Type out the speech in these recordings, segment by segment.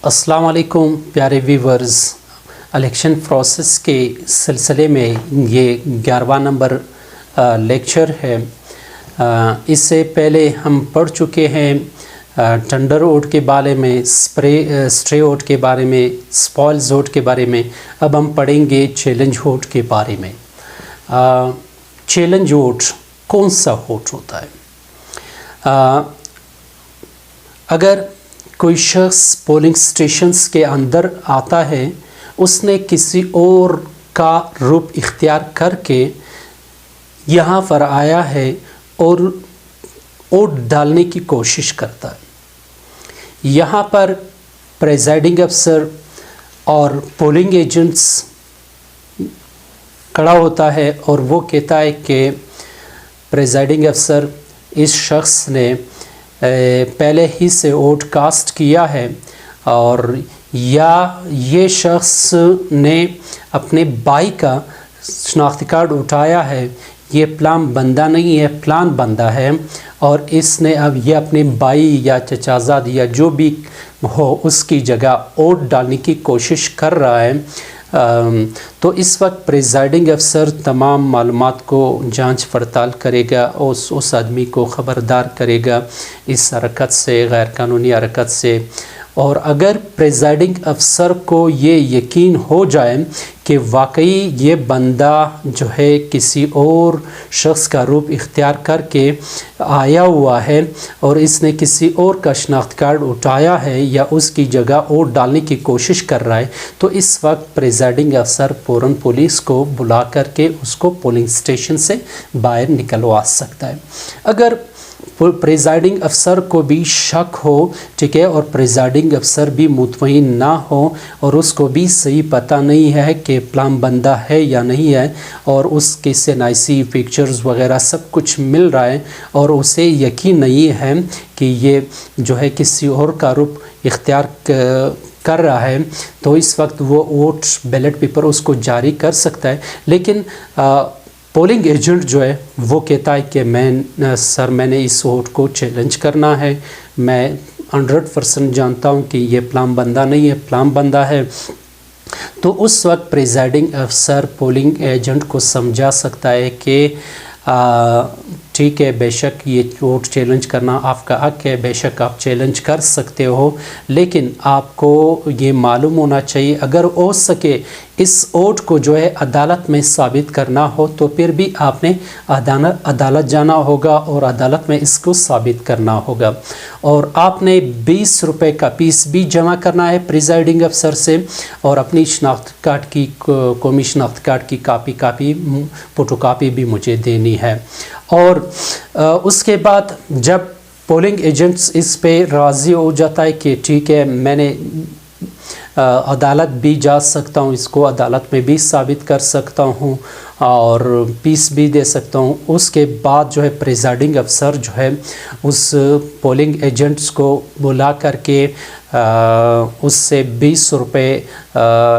السلام علیکم پیارے ویورز، الیکشن پروسیس کے سلسلے میں یہ 11واں نمبر لیکچر ہے۔ اس سے پہلے ہم پڑھ چکے ہیں ٹنڈر ووٹ کے بارے میں، اسٹرے ووٹ کے بارے میں، اسپوائلز ووٹ کے بارے میں۔ اب ہم پڑھیں گے چیلنج ووٹ کے بارے میں۔ چیلنج ووٹ کون سا ووٹ ہوتا ہے؟ اگر کوئی شخص پولنگ سٹیشنز کے اندر آتا ہے، اس نے کسی اور کا رخ اختیار کر کے یہاں پر آیا ہے اور ووٹ ڈالنے کی کوشش کرتا ہے۔ یہاں پر پریزائڈنگ افسر اور پولنگ ایجنٹس کھڑا ہوتا ہے اور وہ کہتا ہے کہ پریزائڈنگ افسر، اس شخص نے پہلے ہی سے ووٹ کاسٹ کیا ہے، اور یا یہ شخص نے اپنے بھائی کا شناختی کارڈ اٹھایا ہے، یہ پلان بندہ نہیں ہے، پلان بندہ ہے، اور اس نے اب یہ اپنے بھائی یا چچا زاد یا جو بھی ہو اس کی جگہ ووٹ ڈالنے کی کوشش کر رہا ہے، تو اس وقت پریزائڈنگ افسر تمام معلومات کو جانچ پڑتال کرے گا، اس آدمی کو خبردار کرے گا اس حرکت سے، غیر قانونی حرکت سے۔ اور اگر پریزائڈنگ افسر کو یہ یقین ہو جائے کہ واقعی یہ بندہ جو ہے کسی اور شخص کا روپ اختیار کر کے آیا ہوا ہے اور اس نے کسی اور کا شناخت کارڈ اٹھایا ہے یا اس کی جگہ ووٹ ڈالنے کی کوشش کر رہا ہے، تو اس وقت پریزائڈنگ افسر فوراً پولیس کو بلا کر کے اس کو پولنگ سٹیشن سے باہر نکلوا سکتا ہے۔ اگر پریزائڈنگ افسر کو بھی شک ہو، ٹھیک ہے، اور پریزائڈنگ افسر بھی مطمئن نہ ہو اور اس کو بھی صحیح پتہ نہیں ہے کہ پلان بندہ ہے یا نہیں ہے، اور اس کے SNIC پکچرز وغیرہ سب کچھ مل رہا ہے اور اسے یقین نہیں ہے کہ یہ جو ہے کسی اور کا روپ اختیار کر رہا ہے، تو اس وقت وہ ووٹ بیلٹ پیپر اس کو جاری کر سکتا ہے۔ لیکن پولنگ ایجنٹ جو ہے وہ کہتا ہے کہ میں نے اس ووٹ کو چیلنج کرنا ہے، میں 100% جانتا ہوں کہ یہ پلان بندہ نہیں ہے، پلان بندہ ہے، تو اس وقت پریزائڈنگ افسر پولنگ ایجنٹ کو سمجھا سکتا ہے کہ ٹھیک ہے، بے شک یہ ووٹ چیلنج کرنا آپ کا حق ہے، بے شک آپ چیلنج کر سکتے ہو، لیکن آپ کو یہ معلوم ہونا چاہیے، اگر ہو سکے اس ووٹ کو جو ہے عدالت میں ثابت کرنا ہو تو پھر بھی آپ نے عدالت جانا ہوگا اور عدالت میں اس کو ثابت کرنا ہوگا، اور آپ نے 20 روپے کا فیس بھی جمع کرنا ہے پریزائڈنگ افسر سے، اور اپنی شناخت کارڈ کی قومی شناخت کارڈ کی کاپی فوٹو کاپی بھی مجھے دینی ہے۔ اور اس کے بعد جب پولنگ ایجنٹس اس پہ راضی ہو جاتا ہے کہ ٹھیک ہے، میں نے عدالت بھی جا سکتا ہوں، اس کو عدالت میں بھی ثابت کر سکتا ہوں اور فیس بھی دے سکتا ہوں، اس کے بعد جو ہے پریزائڈنگ افسر جو ہے اس پولنگ ایجنٹس کو بلا کر کے اس سے 20 روپے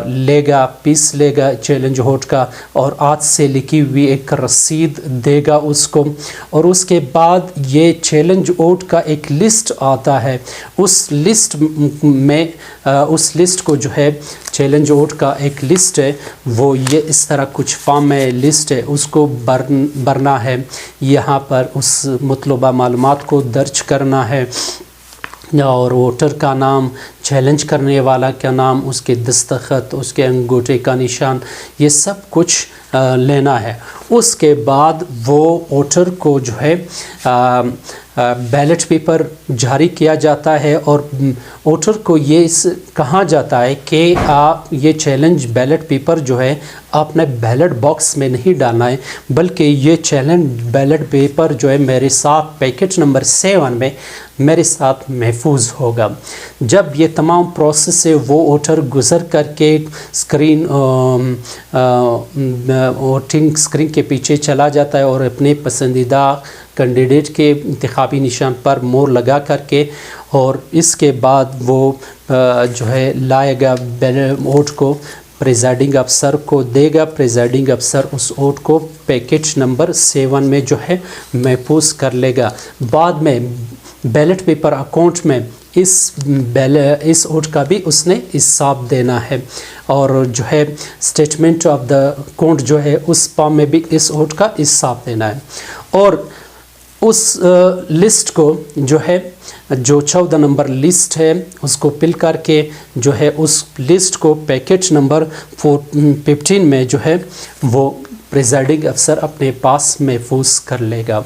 لے گا، فیس لے گا چیلنج ووٹ کا، اور ہاتھ سے لکھی ہوئی ایک رسید دے گا اس کو، اور اس کے بعد یہ چیلنج ووٹ کا ایک لسٹ آتا ہے، اس لسٹ میں اس لسٹ کو جو ہے چیلنج ووٹ کا ایک لسٹ ہے، وہ یہ اس طرح کچھ فارم میں لسٹ ہے، اس کو بھرنا ہے، یہاں پر اس مطلوبہ معلومات کو درج کرنا ہے، اور ووٹر کا نام، چیلنج کرنے والا کا نام، اس کے دستخط، اس کے انگوٹھے کا نشان، یہ سب کچھ لینا ہے۔ اس کے بعد وہ ووٹر کو جو ہے بیلٹ پیپر جاری کیا جاتا ہے، اور ووٹر کو یہ کہا جاتا ہے کہ آپ یہ چیلنج بیلٹ پیپر جو ہے آپ نے بیلٹ باکس میں نہیں ڈالنا ہے، بلکہ یہ چیلنج بیلٹ پیپر جو ہے میرے ساتھ پیکٹ نمبر 7 میں میرے ساتھ محفوظ ہوگا۔ جب یہ تمام پروسیس سے وہ ووٹر گزر کر کے ووٹنگ اسکرین کے پیچھے چلا جاتا ہے اور اپنے پسندیدہ کینڈیڈیٹ کے انتخابی نشان پر مور لگا کر کے، اور اس کے بعد وہ جو ہے لائے گا ووٹ کو، پریزائڈنگ افسر کو دے گا، پریزائڈنگ افسر اس ووٹ کو پیکٹ نمبر 7 میں جو ہے محفوظ کر لے گا۔ بعد میں بیلٹ پیپر اکاؤنٹ میں اس ووٹ کا بھی اس نے حساب دینا ہے، اور جو ہے اسٹیٹمنٹ آف دا اکاؤنٹ جو ہے اس فارم میں بھی اس ووٹ کا حساب دینا ہے۔ اور اس لسٹ کو جو ہے جو 14 نمبر لسٹ ہے اس کو پل کر کے جو ہے اس لسٹ کو پیکٹ نمبر 15 میں جو ہے وہ پریزائڈنگ افسر اپنے پاس محفوظ کر لے گا۔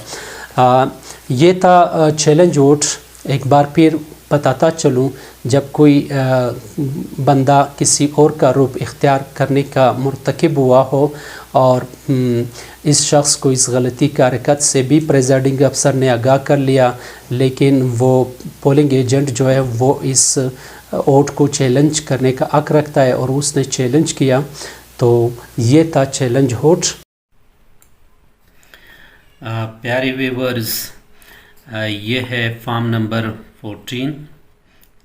یہ تھا چیلنج ووٹ۔ ایک بار پھر بتاتا چلوں، جب کوئی بندہ کسی اور کا روپ اختیار کرنے کا مرتکب ہوا ہو اور اس شخص کو اس غلطی کا حرکت سے بھی پریزائڈنگ افسر نے آگاہ کر لیا، لیکن وہ پولنگ ایجنٹ جو ہے وہ اس ووٹ کو چیلنج کرنے کا حق رکھتا ہے اور اس نے چیلنج کیا، تو یہ تھا چیلنج ووٹ۔ پیارے ویورز، یہ ہے form number 14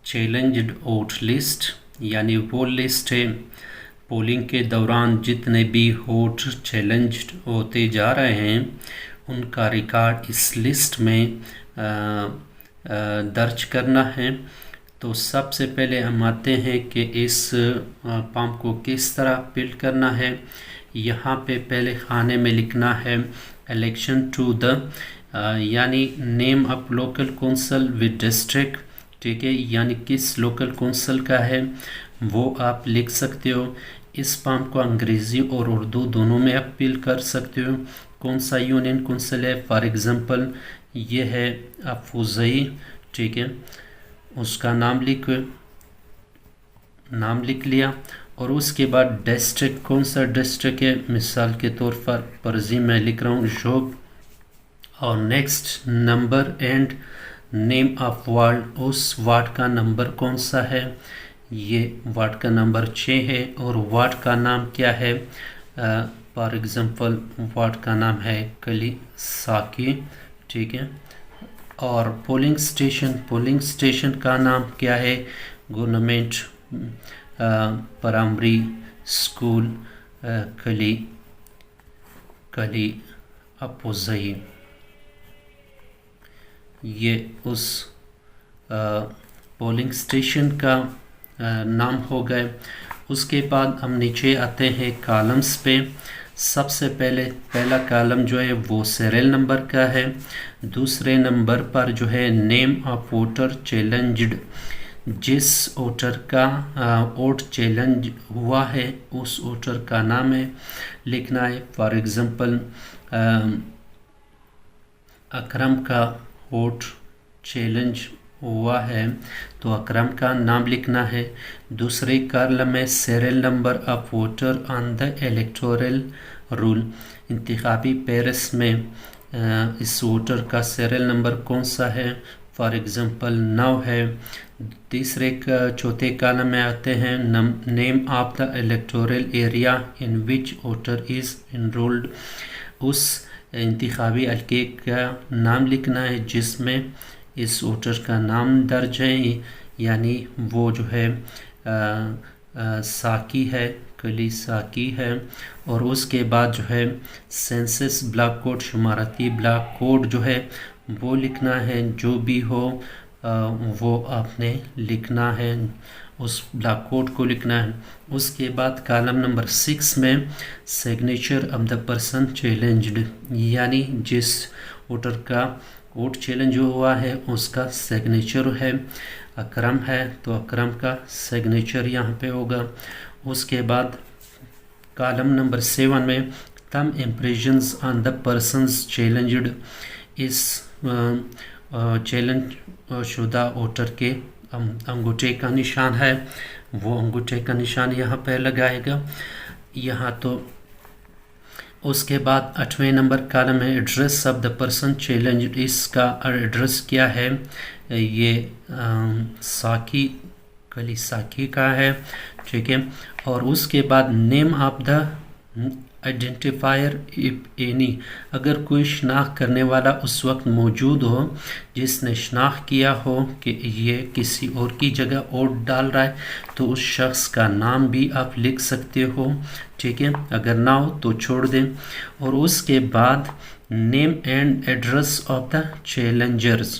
challenged vote list, یعنی وہ لسٹ ہے پولنگ کے دوران جتنے بھی ووٹ چیلنجڈ ہوتے جا رہے ہیں ان کا ریکارڈ اس لسٹ میں درج کرنا ہے۔ تو سب سے پہلے ہم آتے ہیں کہ اس فارم کو کس طرح فل کرنا ہے۔ یہاں پہ پہلے خانے میں لکھنا ہے الیکشن ٹو دا، یعنی name of local council with district, ٹھیک ہے، یعنی کس لوکل کونسل کا ہے وہ آپ لکھ سکتے ہو۔ اس فارم کو انگریزی اور اردو دونوں میں آپ فل کر سکتے ہو۔ کون سا یونین کونسل ہے، فار ایگزامپل یہ ہے افوزئی، ٹھیک ہے، اس کا نام لکھ لیا، اور اس کے بعد ڈسٹرکٹ کون سا ڈسٹرکٹ ہے، مثال کے طور پر پرزی میں لکھ رہا ہوں شوب، اور next number and name of ward, اس وارڈ کا نمبر کون سا ہے، یہ وارڈ کا نمبر 6 ہے، اور وارڈ کا نام کیا ہے، فار ایگزامپل وارڈ کا نام ہے کلی ساکی، ٹھیک ہے، اور پولنگ اسٹیشن کا نام کیا ہے، گورنمنٹ پرائمری اسکول کلی اپوزئی، یہ اس پولنگ اسٹیشن کا نام ہو گئے۔ اس کے بعد ہم نیچے آتے ہیں کالمز پہ۔ سب سے پہلا کالم جو ہے وہ سیریل نمبر کا ہے، دوسرے نمبر پر جو ہے نیم آف ووٹر چیلنجڈ، جس ووٹر کا ووٹ چیلنج ہوا ہے اس ووٹر کا نام ہے لکھنا ہے۔ فار ایگزامپل اکرم کا ووٹ چیلنج ہوا ہے تو اکرم کا نام لکھنا ہے۔ دوسرے کالم میں serial number of voter on the electoral roll, انتخابی پیرس میں اس ووٹر کا سیریل نمبر کون سا ہے، فار ایگزامپل 9 ہے۔ تیسرے چوتھے کالم میں آتے ہیں name of the electoral area in which voter is enrolled, اس انتخابی حلقے کا نام لکھنا ہے جس میں اس ووٹر کا نام درج ہے، یعنی وہ جو ہے ساکی ہے، کلی ساکی ہے۔ اور اس کے بعد جو ہے سینسس بلاک کوڈ، شماراتی بلاک کوڈ جو ہے وہ لکھنا ہے، جو بھی ہو وہ آپ نے لکھنا ہے، اس بلاک کوڈ کو لکھنا ہے۔ اس کے بعد کالم نمبر 6 میں signature of the person challenged, یعنی جس ووٹر کا ووٹ چیلنج ہوا ہے اس کا سگنیچر ہے، اکرم ہے تو اکرم کا سگنیچر یہاں پہ ہوگا۔ اس کے بعد کالم نمبر 7 میں تم امپریشنز آن دا پرسنز چیلنجڈ، اس چیلنج شدہ ووٹر کے انگوٹھے کا نشان ہے، وہ انگوٹھے کا نشان یہاں پہ لگائے گا یہاں تو۔ اس کے بعد 8ویں نمبر کالم ہے address of the person challenge, اس کا ایڈریس کیا ہے، یہ ساکی کلی ساکی کا ہے، ٹھیک ہے۔ اور اس کے بعد نیم of the identifier if any, اگر کوئی شناخت کرنے والا اس وقت موجود ہو جس نے شناخت کیا ہو کہ یہ کسی اور کی جگہ ووٹ ڈال رہا ہے تو اس شخص کا نام بھی آپ لکھ سکتے ہو، ٹھیک ہے، اگر نہ ہو تو چھوڑ دیں۔ اور اس کے بعد name and address of the challengers,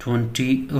20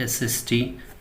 SST